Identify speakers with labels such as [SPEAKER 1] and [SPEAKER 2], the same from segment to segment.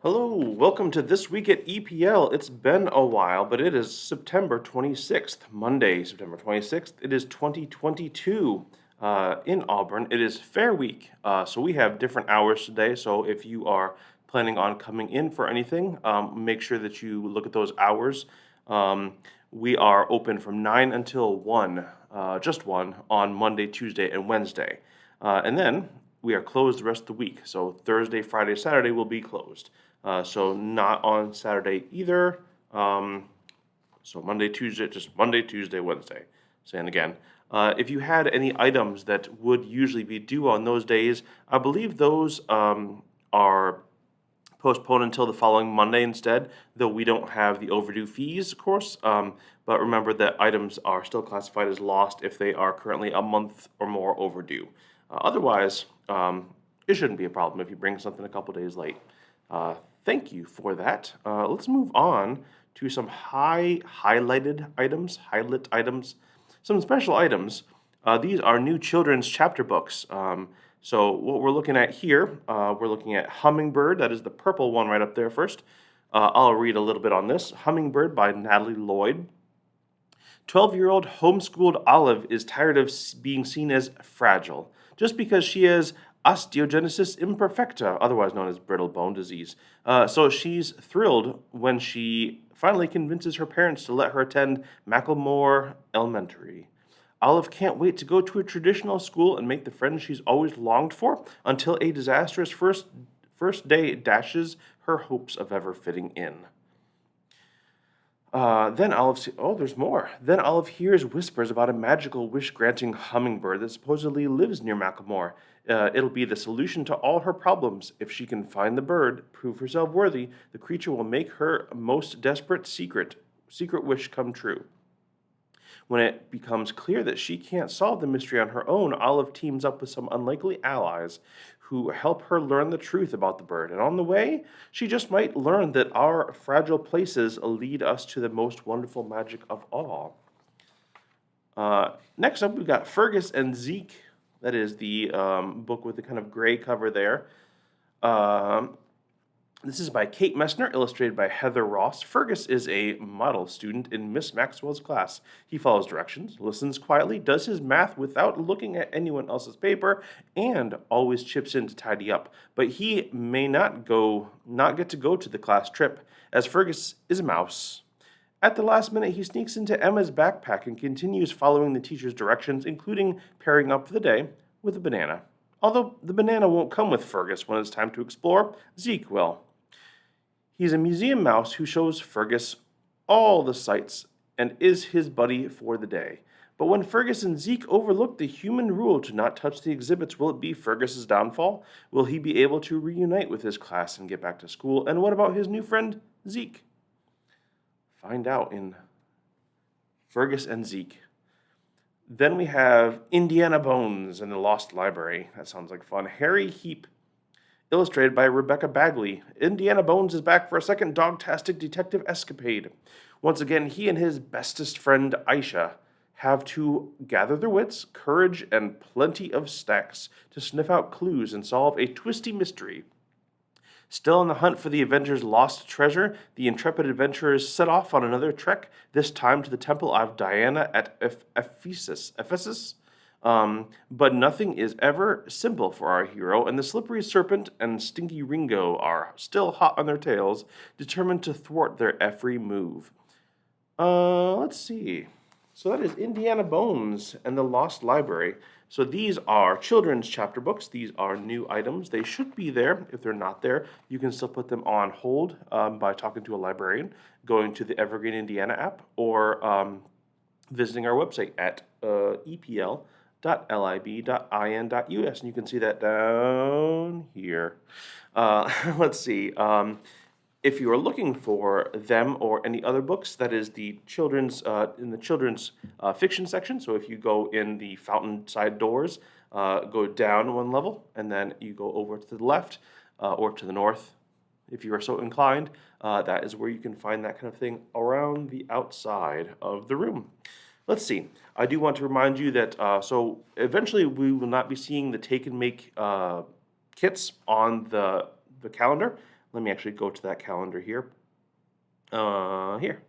[SPEAKER 1] Hello, welcome to This Week at EPL. It's been a while, but it is September 26th, Monday, September 26th. It is 2022 in Auburn. It is Fair Week, so we have different hours today. So if you are planning on coming in for anything, make sure that you look at those hours. We are open from 9 until 1, just 1, on Monday, Tuesday, and Wednesday. And then we are closed the rest of the week. So Thursday, Friday, Saturday will be closed. So not on Saturday either. So Monday, Tuesday, just Monday, Tuesday, Wednesday. Saying again. If you had any items that would usually be due on those days, I believe those are postponed until the following Monday instead, though we don't have the overdue fees, of course. But remember that items are still classified as lost if they are currently a month or more overdue. Otherwise, it shouldn't be a problem if you bring something a couple days late. Thank you for that. Let's move on to some highlight items, some special items. These are new children's chapter books. So what we're looking at here, we're looking at Hummingbird. That is the purple one right up there first. I'll read a little bit on this. Hummingbird by Natalie Lloyd. 12-year-old homeschooled Olive is tired of being seen as fragile just because she has osteogenesis imperfecta, otherwise known as brittle bone disease. So she's thrilled when she finally convinces her parents to let her attend Macklemore Elementary. Olive can't wait to go to a traditional school and make the friends she's always longed for until a disastrous first day dashes her hopes of ever fitting in. Then Olive hears whispers about a magical wish-granting hummingbird that supposedly lives near Macklemore. It'll be the solution to all her problems. If she can find the bird, prove herself worthy, the creature will make her most desperate secret wish come true. When it becomes clear that she can't solve the mystery on her own, Olive teams up with some unlikely allies who help her learn the truth about the bird. And on the way, she just might learn that our fragile places lead us to the most wonderful magic of all. Next up, we've got Fergus and Zeke. That is the book with the kind of gray cover there. This is by Kate Messner, illustrated by Heather Ross. Fergus is a model student in Miss Maxwell's class. He follows directions, listens quietly, does his math without looking at anyone else's paper, and always chips in to tidy up. But he may not get to go to the class trip, as Fergus is a mouse. At the last minute, he sneaks into Emma's backpack and continues following the teacher's directions, including pairing up for the day with a banana. Although the banana won't come with Fergus when it's time to explore, Zeke will. He's a museum mouse who shows Fergus all the sights and is his buddy for the day. But when Fergus and Zeke overlook the human rule to not touch the exhibits, will it be Fergus's downfall? Will he be able to reunite with his class and get back to school? And what about his new friend, Zeke? Find out in Fergus and Zeke. Then we have Indiana Bones and the Lost Library. That sounds like fun. Harry Heap, illustrated by Rebecca Bagley. Indiana Bones is back for a second dog-tastic detective escapade. Once again, he and his bestest friend Aisha have to gather their wits, courage, and plenty of snacks to sniff out clues and solve a twisty mystery. Still on the hunt for the Avengers' lost treasure, the intrepid adventurers set off on another trek, this time to the temple of Diana at Ephesus. But nothing is ever simple for our hero, and the slippery serpent and stinky Ringo are still hot on their tails, determined to thwart their every move. Let's see. So that is Indiana Bones and the Lost Library. So these are children's chapter books. These are new items. They should be there. If they're not there, you can still put them on hold by talking to a librarian, going to the Evergreen Indiana app, or visiting our website at EPL.lib.in.us, and you can see that down here. Let's see. If you are looking for them or any other books, that is the children's in the children's fiction section. So if you go in the fountain side doors, go down one level, and then you go over to the left or to the north, if you are so inclined. That is where you can find that kind of thing around the outside of the room. Let's see. I do want to remind you that so eventually we will not be seeing the take and make kits on the calendar. Let me actually go to that calendar here. Here.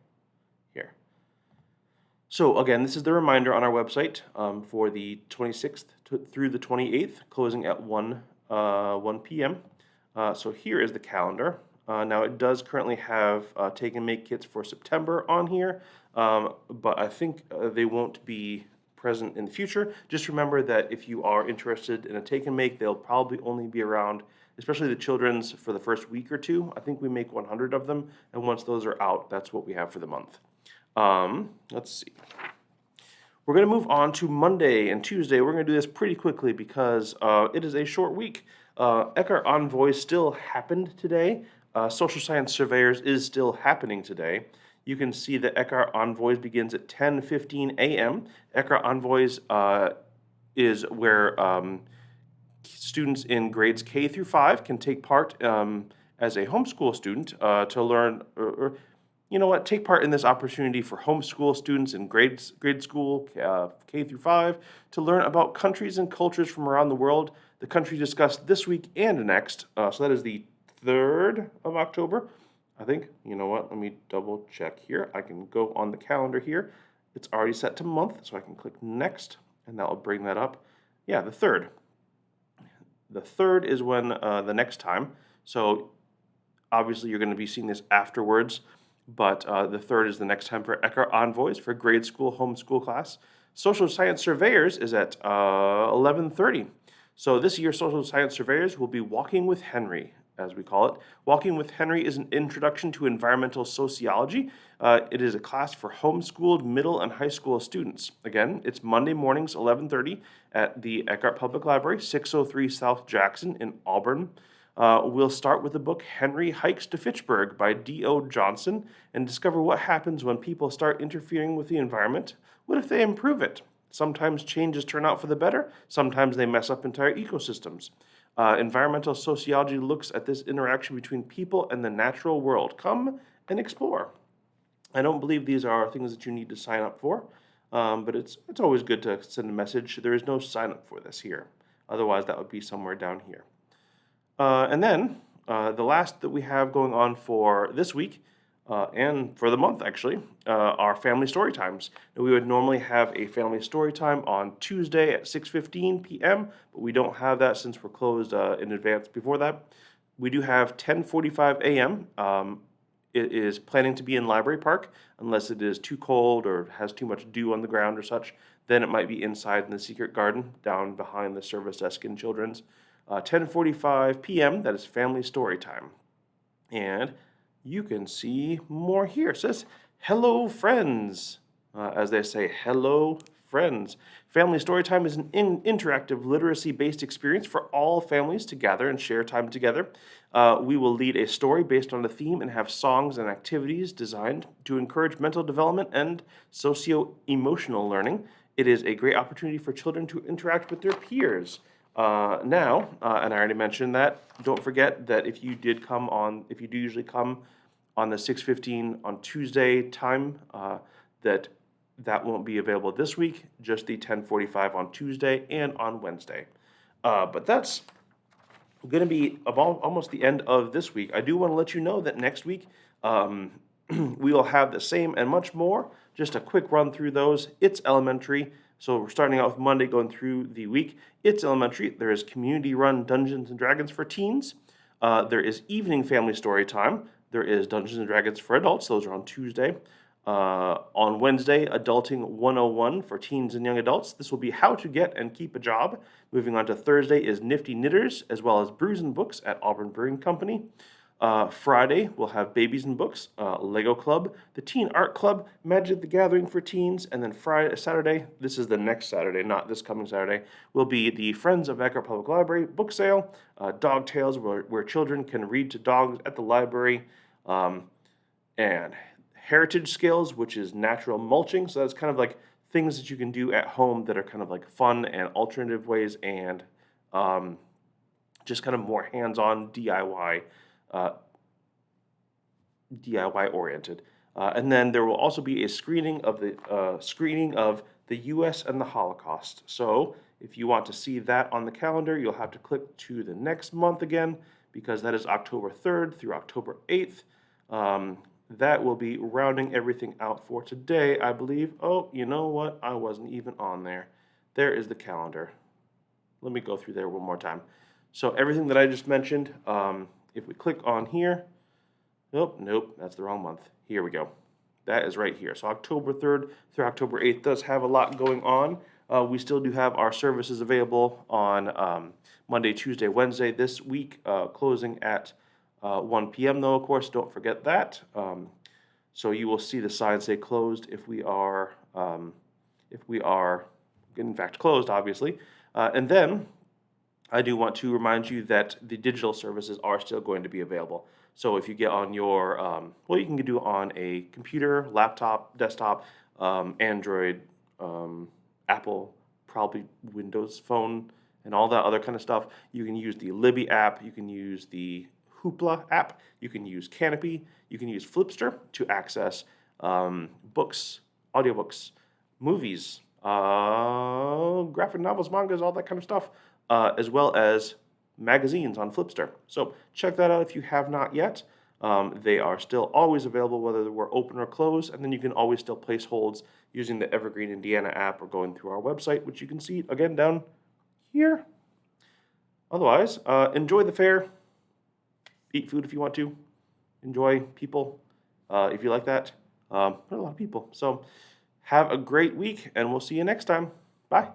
[SPEAKER 1] So again, this is the reminder on our website for the 26th through the 28th, closing at 1 p.m. So here is the calendar. Now it does currently have take and make kits for September on here, but I think they won't be present in the future. Just remember that if you are interested in a take and make, they'll probably only be around, especially the children's, for the first week or two. I think we make 100 of them, and once those are out, that's what we have for the month. Let's see. We're going to move on to Monday and Tuesday. We're going to do this pretty quickly because it is a short week. Eckhart Envoy still happened today. Social Science Surveyors is still happening today. You can see that Eckhart Envoys begins at 10:15 a.m. Eckhart Envoys is where students in grades K through 5 can take part as a homeschool student to learn, or you know what, take part in this opportunity for homeschool students in grade school K through 5 to learn about countries and cultures from around the world. The country discussed this week and next, so that is the 3rd of October. I think, you know what, let me double check here. I can go on the calendar here. It's already set to month, so I can click next, and that will bring that up. Yeah, the 3rd. The 3rd is when the next time. So obviously you're going to be seeing this afterwards, but the 3rd is the next time for Eckhart Envoys for grade school homeschool class. Social Science Surveyors is at 11:30. So this year, Social Science Surveyors will be Walking with Henry, as we call it. Walking with Henry is an introduction to environmental sociology. It is a class for homeschooled middle and high school students. Again, it's Monday mornings, 11:30 at the Eckhart Public Library, 603 South Jackson in Auburn. We'll start with the book Henry Hikes to Fitchburg by D.O. Johnson and discover what happens when people start interfering with the environment. What if they improve it? Sometimes changes turn out for the better. Sometimes they mess up entire ecosystems. Environmental sociology looks at this interaction between people and the natural world. Come and explore. I don't believe these are things that you need to sign up for, but it's always good to send a message. There is no sign up for this here. Otherwise, that would be somewhere down here. And then the last that we have going on for this week and for the month, actually, are family story times. Now, we would normally have a family story time on Tuesday at 6:15 p.m., but we don't have that since we're closed in advance before that. We do have 10:45 a.m. It is planning to be in Library Park, unless it is too cold or has too much dew on the ground or such. Then it might be inside in the secret garden down behind the service desk in Children's. 10:45 p.m., that is family story time. And you can see more here. It says, hello, friends. As they say, hello, friends. Family story time is an interactive literacy-based experience for all families to gather and share time together. We will lead a story based on a theme and have songs and activities designed to encourage mental development and socio-emotional learning. It is a great opportunity for children to interact with their peers. And I already mentioned that, don't forget that if you do usually come on the 6:15 on Tuesday time, that won't be available this week, just the 10:45 on Tuesday and on Wednesday. But that's going to be about almost the end of this week. I do want to let you know that next week we will have the same and much more. Just a quick run through those. It's elementary. So we're starting out with Monday, going through the week. It's elementary. There is community-run Dungeons & Dragons for teens. There is evening family story time. There is Dungeons & Dragons for adults. Those are on Tuesday. On Wednesday, Adulting 101 for teens and young adults. This will be how to get and keep a job. Moving on to Thursday is Knifty Knitters, as well as Brews+Books at Auburn Brewing Company. Friday, we'll have Babies and Books, Lego Club, the Teen Art Club, Magic the Gathering for teens, and then Saturday, this is the next Saturday, not this coming Saturday, will be the Friends of Eckhart Public Library book sale, Dog Tales, where children can read to dogs at the library, and Heritage Skills, which is natural mulching. So that's kind of like things that you can do at home that are kind of like fun and alternative ways and just kind of more hands-on DIY oriented. And then there will also be a screening of the U.S. and the Holocaust. So if you want to see that on the calendar, you'll have to click to the next month again, because that is October 3rd through October 8th. That will be rounding everything out for today, I believe. Oh, you know what? I wasn't even on there. There is the calendar. Let me go through there one more time. So everything that I just mentioned, if we click on here, nope, that's the wrong month. Here we go. That is right here. So October 3rd through October 8th does have a lot going on. We still do have our services available on Monday, Tuesday, Wednesday this week, closing at 1 p.m. though, of course, don't forget that. So you will see the sign say closed if we are in fact closed, obviously. And then I do want to remind you that the digital services are still going to be available. So if you get on your, you can do on a computer, laptop, desktop, Android, Apple, probably Windows Phone, and all that other kind of stuff. You can use the Libby app. You can use the Hoopla app. You can use Canopy. You can use Flipster to access books, audiobooks, movies, graphic novels, mangas, all that kind of stuff, as well as magazines on Flipster. So check that out if you have not yet. They are still always available whether we're open or closed, and then you can always still place holds using the Evergreen Indiana app or going through our website, which you can see again down here. Otherwise, enjoy the fair. Eat food if you want to. Enjoy people if you like that. There are a lot of people. So have a great week, and we'll see you next time. Bye.